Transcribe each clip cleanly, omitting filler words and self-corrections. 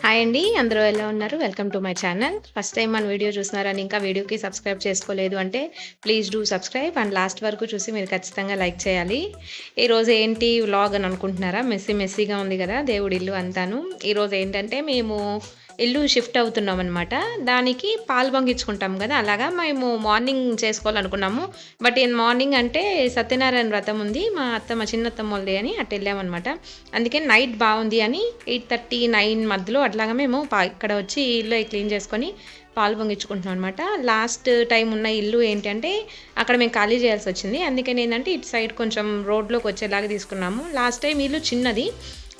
Hi అండి. అందరూ ఎలా ఉన్నారు? Welcome to my channel. First time మన వీడియో చూస్తున్నారని ఇంకా వీడియోకి సబ్స్క్రైబ్ చేసుకోలేదు అంటే please do subscribe and last వరకు చూసి మీరు ఖచ్చితంగా లైక్ చేయాలి. ఈరోజు ఏంటి వ్లాగ్ అని అనుకుంటున్నారా? మెస్సీగా ఉంది కదా దేవుడి ఇల్లు అంతాను. ఈరోజు ఏంటంటే మేము ఇల్లు షిఫ్ట్ అవుతున్నామనమాట. దానికి పాలు పొంగించుకుంటాం కదా! అలాగా మేము మార్నింగ్ చేసుకోవాలనుకున్నాము. బట్ మార్నింగ్ అంటే సత్యనారాయణ వ్రతం ఉంది. మా చిన్నత్తమ్మోళ్ళది అని అటెళ్ళామనమాట. అందుకని నైట్ బావుంది అని 8:30, 9 మధ్యలో అట్లాగా మేము ఇక్కడ వచ్చి ఇల్లు క్లీన్ చేసుకొని పాలు పొంగించుకుంటున్నాం అనమాట. లాస్ట్ టైం ఉన్న ఇల్లు ఏంటంటే అక్కడ మేము ఖాళీ చేయాల్సొచ్చింది. అందుకని ఏంటంటే ఇటు సైడ్ కొంచెం రోడ్లోకి వచ్చేలాగా తీసుకున్నాము. లాస్ట్ టైం ఇల్లు చిన్నది.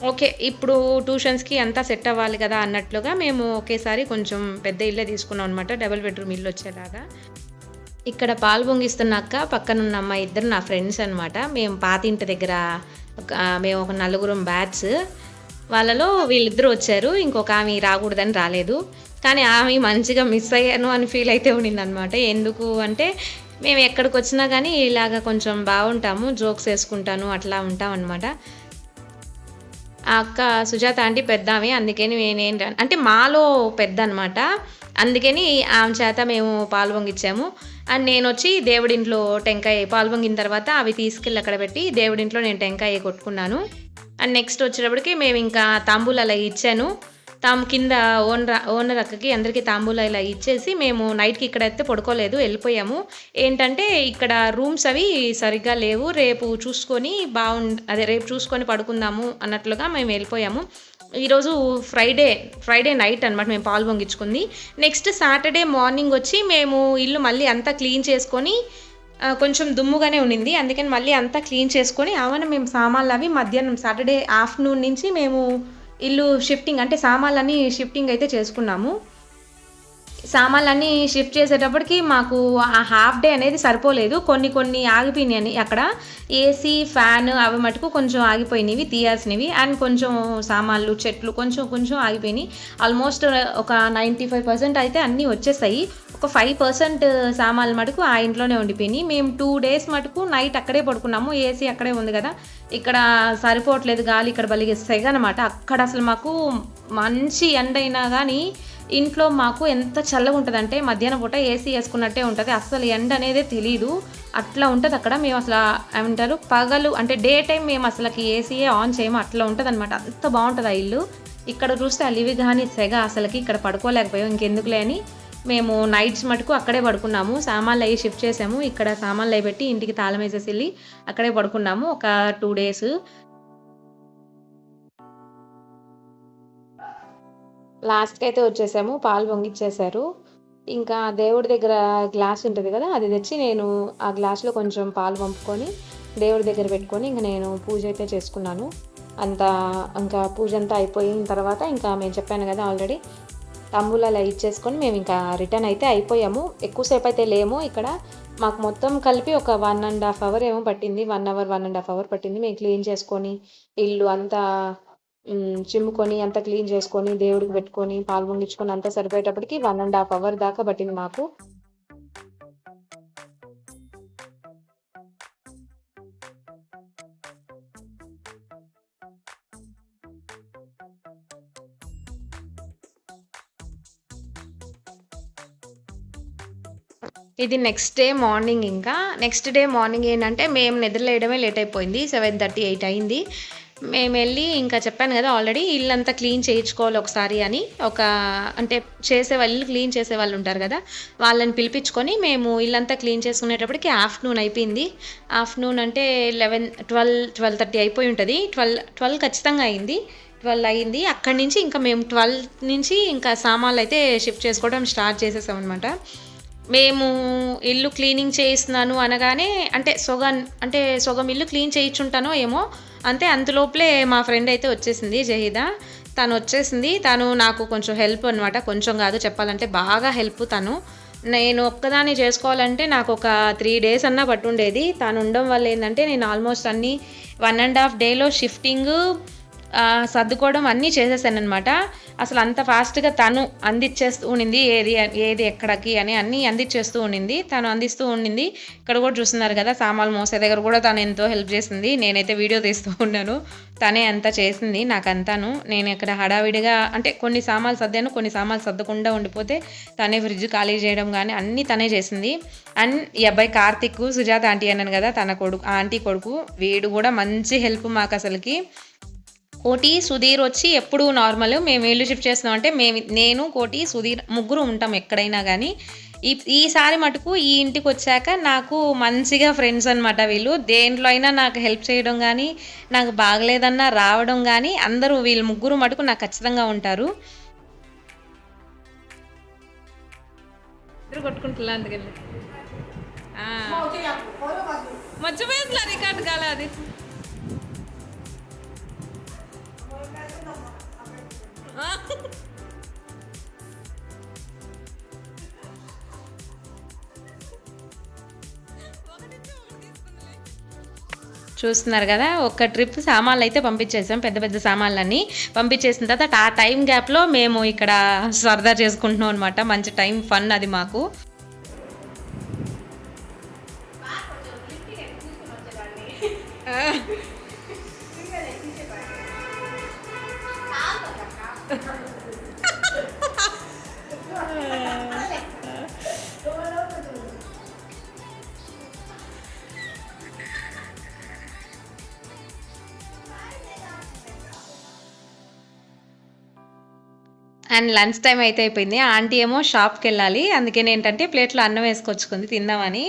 ఓకే. ఇప్పుడు ట్యూషన్స్‌కి అంతా సెట్ అవ్వాలి కదా అన్నట్లుగా మేము ఒకేసారి కొంచెం పెద్ద ఇల్లే తీసుకున్నాం అనమాట. డబుల్ బెడ్‌రూమ్ ఇల్లు వచ్చేలాగా. ఇక్కడ పాలు పొంగిస్తున్న అక్క, పక్కనున్న అమ్మాయి ఇద్దరు నా ఫ్రెండ్స్ అనమాట. మేము పాతింటి దగ్గర మేము ఒక నలుగురం బ్యాచ్. వాళ్ళలో వీళ్ళిద్దరూ వచ్చారు. ఇంకొక ఆమె రాకూడదని రాలేదు. కానీ ఆమె మంచిగా మిస్ అయ్యాను అని ఫీల్ అయితే ఉండిందనమాట. ఎందుకు అంటే మేము ఎక్కడికొచ్చినా గానీ ఇలాగ కొంచెం బావుంటాము. జోక్స్ ఏసుకుంటాను అట్లా ఉంటామనమాట. ఆ అక్క సుజాత ఆంటీ పెద్దామె. అందుకని అంటే మాలో పెద్దనమాట. అందుకని ఆమె చేత మేము పాలు పొంగిచ్చాము. అండ్ నేనొచ్చి దేవుడింట్లో టెంకాయ పాలు పొంగిన తర్వాత అవి తీసుకెళ్ళి అక్కడ పెట్టి దేవుడింట్లో నేను టెంకాయ కొట్టుకున్నాను. అండ్ నెక్స్ట్ వచ్చేటప్పటికి మేమింకా తాంబూలాలు ఇచ్చాను. కింద ఓనర్ అక్కకి అందరికీ తాంబూలాలు ఇలా ఇచ్చేసి మేము నైట్‌కి ఇక్కడైతే పడుకోలేదు. వెళ్ళిపోయాము. ఏంటంటే ఇక్కడ రూమ్స్ అవి సరిగ్గా లేవు. రేపు చూసుకొని రేపు చూసుకొని పడుకుందాము అన్నట్లుగా మేము వెళ్ళిపోయాము. ఈరోజు ఫ్రైడే నైట్ అనమాట మేము పాలు పొంగించుకుంది. నెక్స్ట్ సాటర్డే మార్నింగ్ వచ్చి మేము ఇల్లు మళ్ళీ అంతా క్లీన్ చేసుకొని కొంచెం దుమ్ముగానే ఉండింది. అందుకని మళ్ళీ అంతా క్లీన్ చేసుకొని మేము సామాన్లు అవి మధ్యాహ్నం సాటర్డే ఆఫ్టర్‌నూన్ నుంచి మేము ఇల్లు షిఫ్టింగ్ అంటే సామాన్లన్నీ షిఫ్టింగ్ అయితే చేసుకున్నాము. సామాన్లన్నీ షిఫ్ట్ చేసేటప్పటికి మాకు ఆ హాఫ్ డే అనేది సరిపోలేదు. కొన్ని ఆగిపోయినాయని అక్కడ ఏసీ, ఫ్యాన్ అవి మటుకు కొంచెం ఆగిపోయినవి తీయాల్సినవి. అండ్ కొంచెం సామాన్లు, చెట్లు కొంచెం ఆగిపోయినాయి. ఆల్మోస్ట్ ఒక 95% అయితే అన్నీ వచ్చేసాయి. ఒక 5% సామాన్లు మటుకు ఆ ఇంట్లోనే ఉండిపోయినాయి. మేము 2 డేస్ మటుకు నైట్ అక్కడే పడుకున్నాము. ఏసీ అక్కడే ఉంది కదా! ఇక్కడ సరిపోవట్లేదు గాలి, ఇక్కడ భలే సెగనమాట. అక్కడ అసలు మాకు మంచి ఎండైనా కానీ ఇంట్లో మాకు ఎంత చల్లగా ఉంటుందంటే మధ్యాహ్నం పూట ఏసీ వేసుకున్నట్టే ఉంటుంది. అస్సలు ఎండ అనేదే తెలీదు. అట్లా ఉంటుంది అక్కడ. మేము అసలు ఏమంటారు పగలు అంటే డే టైం మేము అసలుకి ఏసీయే ఆన్ చేయము. అట్లా ఉంటుంది అనమాట. అంత బాగుంటుంది ఆ ఇల్లు. ఇక్కడ చూస్తే అలివి కానీ సెగ అసలుకి ఇక్కడ పడుకోలేకపోయాం. ఇంకెందుకులే అని మేము నైట్స్ మటుకు అక్కడే పడుకున్నాము. సామాన్లు అవి షిఫ్ట్ చేసాము. ఇక్కడ సామాన్లు అవి పెట్టి ఇంటికి తాళం వేసేసి వెళ్ళి అక్కడే పడుకున్నాము ఒక 2 డేస్. లాస్ట్‌కి అయితే వచ్చేసాము. పాలు పొంగిచ్చేశారు. ఇంకా దేవుడి దగ్గర గ్లాస్ ఉంటుంది కదా! అది తెచ్చి నేను ఆ గ్లాస్‌లో కొంచెం పాలు పంపుకొని దేవుడి దగ్గర పెట్టుకొని ఇంక నేను పూజ అయితే చేసుకున్నాను. ఇంకా పూజ అంతా అయిపోయిన తర్వాత ఇంకా మేము చెప్పాను కదా ఆల్రెడీ తాంబూలాలు ఇచ్చేసుకొని మేము ఇంకా రిటర్న్ అయితే అయిపోయాము. ఎక్కువసేపు అయితే లేము ఇక్కడ. మాకు మొత్తం కలిపి ఒక 1.5 అవర్ ఏమో పట్టింది. 1 అవర్, 1.5 అవర్ పట్టింది. మేము క్లీన్ చేసుకొని ఇల్లు అంతా చిమ్ముకొని అంతా క్లీన్ చేసుకొని దేవుడికి పెట్టుకొని పాలు పొంగించుకొని అంతా సరిపోయేటప్పటికి 1.5 అవర్ దాకా పట్టింది మాకు. ఇది next day morning next day morning ఏంటంటే మేము నిద్రలేయడమే లేట్ అయిపోయింది. 7:30, 8 అయింది. మేమెళ్ళి ఇంకా చెప్పాను కదా ఆల్రెడీ ఇల్లంతా క్లీన్ చేయించుకోవాలి ఒకసారి అని. అంటే ఇల్లు క్లీన్ చేసేవాళ్ళు ఉంటారు కదా! వాళ్ళని పిలిపించుకొని మేము ఇల్లంతా క్లీన్ చేసుకునేటప్పటికి ఆఫ్టర్‌నూన్ అయిపోయింది. ఆఫ్టర్‌నూన్ అంటే 12:30 అయిపోయి ఉంటుంది. 12 ఖచ్చితంగా అయింది. 12 అయింది. అక్కడి నుంచి ఇంకా మేము 12 నుంచి ఇంకా సామాన్లు అయితే షిఫ్ట్ చేసుకోవడం స్టార్ట్ చేసేసామనమాట. మేము ఇల్లు క్లీనింగ్ చేయిస్తున్నాను అనగానే అంటే సగం ఇల్లు క్లీన్ చేయించుంటానో ఏమో అంతలోపలే మా ఫ్రెండ్ అయితే వచ్చేసింది జహీదా. తను నాకు కొంచెం హెల్ప్ అనమాట. కొంచెం కాదు చెప్పాలంటే బాగా హెల్ప్ తను. నేను ఒక్కదాన్ని చేసుకోవాలంటే నాకు ఒక 3 డేస్ అన్నా పట్టుండేది. తను ఉండడం వల్ల ఏంటంటే నేను ఆల్మోస్ట్ అన్నీ 1.5 డేలో షిఫ్టింగ్ సర్దుకోవడం అన్నీ చేసేసాననమాట. అసలు అంత ఫాస్ట్‌గా తను అందిచ్చేస్తూ ఉండింది. ఏది ఎక్కడికి అని అన్నీ అందిచ్చేస్తూ ఉండింది. తను అందిస్తూ ఉండింది. ఇక్కడ కూడా చూస్తున్నారు కదా! సామాన్లు మోసే దగ్గర కూడా తను ఎంతో హెల్ప్ చేసింది. నేనైతే వీడియో తీస్తూ ఉన్నాను. తనే అంతా చేసింది నాకంతాను. నేను ఇక్కడ హడావిడిగా అంటే కొన్ని సామాన్లు సర్దాను. కొన్ని సామాన్లు సర్దకుండా ఉండిపోతే తనే ఫ్రిడ్జ్ ఖాళీ చేయడం గానీ అన్నీ తనే చేసింది. అండ్ ఈ అబ్బాయి కార్తీక్, సుజాత ఆంటీ అన్నాను కదా! తన కొడుకు ఆంటీ కొడుకు. వీడు కూడా మంచి హెల్ప్ మాకసలకి. కోటి, సుధీర్ వచ్చి ఎప్పుడూ నార్మల్. మేము ఇల్లు షిఫ్ట్ చేస్తున్నాం అంటే నేను, కోటి, సుధీర్ ముగ్గురు ఉంటాం ఎక్కడైనా గానీ. ఈసారి మటుకు ఈ ఇంటికొచ్చాక నాకు మంచిగా ఫ్రెండ్స్ అనమాట వీళ్ళు. దేంట్లో అయినా నాకు హెల్ప్ చేయడం గానీ, నాకు బాగలేదన్నా రావడం గానీ అందరూ వీళ్ళు ముగ్గురు మటుకు నాకు ఖచ్చితంగా ఉంటారు. ఇద్దరు కొట్టుకుంటున్నా అందుకని మర్చిపోయిందిలా రికార్డు కాల అది. చూస్తున్నారు కదా! ఒక ట్రిప్ సామాన్లు అయితే పంపించేసాం. పెద్ద పెద్ద సామాన్లన్నీ పంపించేసిన తర్వాత ఆ టైం గ్యాప్‌లో మేము ఇక్కడ సరదా చేసుకుంటున్నాం అనమాట. మంచి టైం ఫన్ అది మాకు. అండ్ లంచ్ టైం అయితే అయిపోయింది. ఆంటీ ఏమో షాప్‌కెళ్ళాలి. అందుకని ఏంటంటే ప్లేట్‌లో అన్నం వేసుకొచ్చుకుంది తిందామని.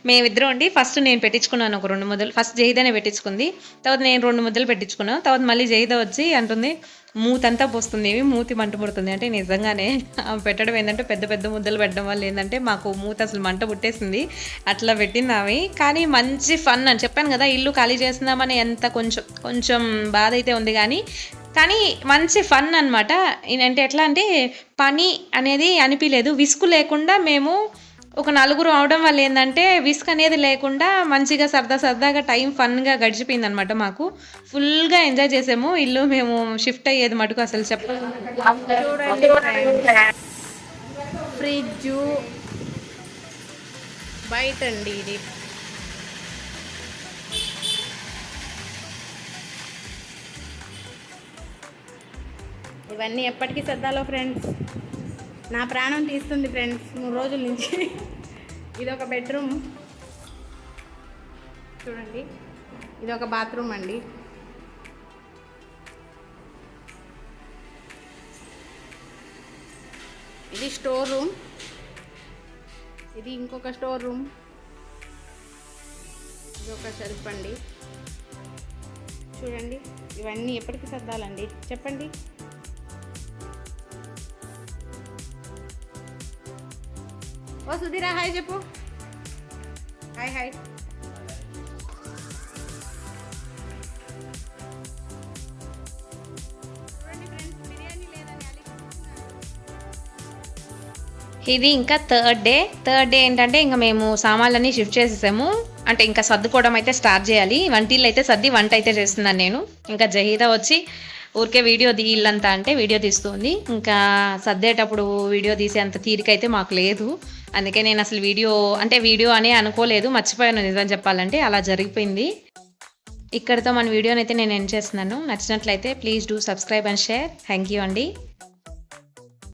మేమిద్దరం అండి ఫస్ట్ నేను పెట్టించుకున్నాను ఒక 2 ముద్దలు. ఫస్ట్ జహీదానే పెట్టించుకుంది. తర్వాత నేను 2 ముద్దలు పెట్టించుకున్నాను. తర్వాత మళ్ళీ జహీదా వచ్చి అంటుంది, మూతంతా పోస్తుంది. మూతి మంట పుడుతుంది. అంటే నిజంగానే పెట్టడం ఏంటంటే పెద్ద పెద్ద ముద్దలు పెట్టడం వల్ల ఏంటంటే మాకు మూతి అసలు మంట పుట్టేసింది. అట్లా పెట్టింది ఆమె. కానీ మంచి ఫన్ అని చెప్పాను కదా! ఇల్లు ఖాళీ చేస్తున్నామని ఎంత కొంచెం బాధ అయితే ఉంది కానీ మంచి ఫన్ అనమాట. అంటే ఎట్లా అంటే పని అనేది అనిపిలేదు. విసుగు లేకుండా మేము ఒక నలుగురు అవడం వల్ల ఏంటంటే విసుగు అనేది లేకుండా మంచిగా సరదాగా టైం ఫన్‌గా గడిచిపోయిందనమాట మాకు. ఫుల్‌గా ఎంజాయ్ చేసాము. ఇల్లు మేము షిఫ్ట్ అయ్యేది మటుకు అసలు చూడండి ఫ్రిడ్జు బయటండి ఇది. ఇవన్నీ ఎప్పటికీ సర్దాలో ఫ్రెండ్స్. నా ప్రాణం తీస్తుంది ఫ్రెండ్స్ 3 రోజుల నుంచి. ఇది ఒక బెడ్రూమ్ చూడండి. ఇది ఒక బాత్రూమ్ అండి. ఇది స్టోర్ రూమ్. ఇది ఇంకొక స్టోర్ రూమ్. ఇది ఒక షెల్ఫ్ అండి. చూడండి ఇవన్నీ ఎప్పటికీ సర్దాలండి చెప్పండి. ఓ సుధీరా హాయ్ చెప్పు. హాయ్. ఇది ఇంకా థర్డ్ డే ఏంటంటే ఇంకా మేము సామాన్లన్నీ షిఫ్ట్ చేసేసాము. అంటే ఇంకా సర్దుకోవడం అయితే స్టార్ట్ చేయాలి. వంటిల్లు అయితే సర్ది వంట అయితే చేస్తున్నాను నేను. ఇంకా జహీదా వచ్చి ఊరికే వీడియో ఇల్లంతా అంటే వీడియో తీస్తుంది. ఇంకా సర్దేటప్పుడు వీడియో తీసే అంత తీరిక అయితే మాకు లేదు. అందుకే నేను అసలు వీడియో అనే అనుకోలేదు. మర్చిపోయాను నిజం చెప్పాలంటే. అలా జరిగిపోయింది. ఇక్కడితో మన వీడియోని అయితే నేను ఎండ్ చేస్తున్నాను. నచ్చినట్లయితే please do subscribe and share. Thank you అండి.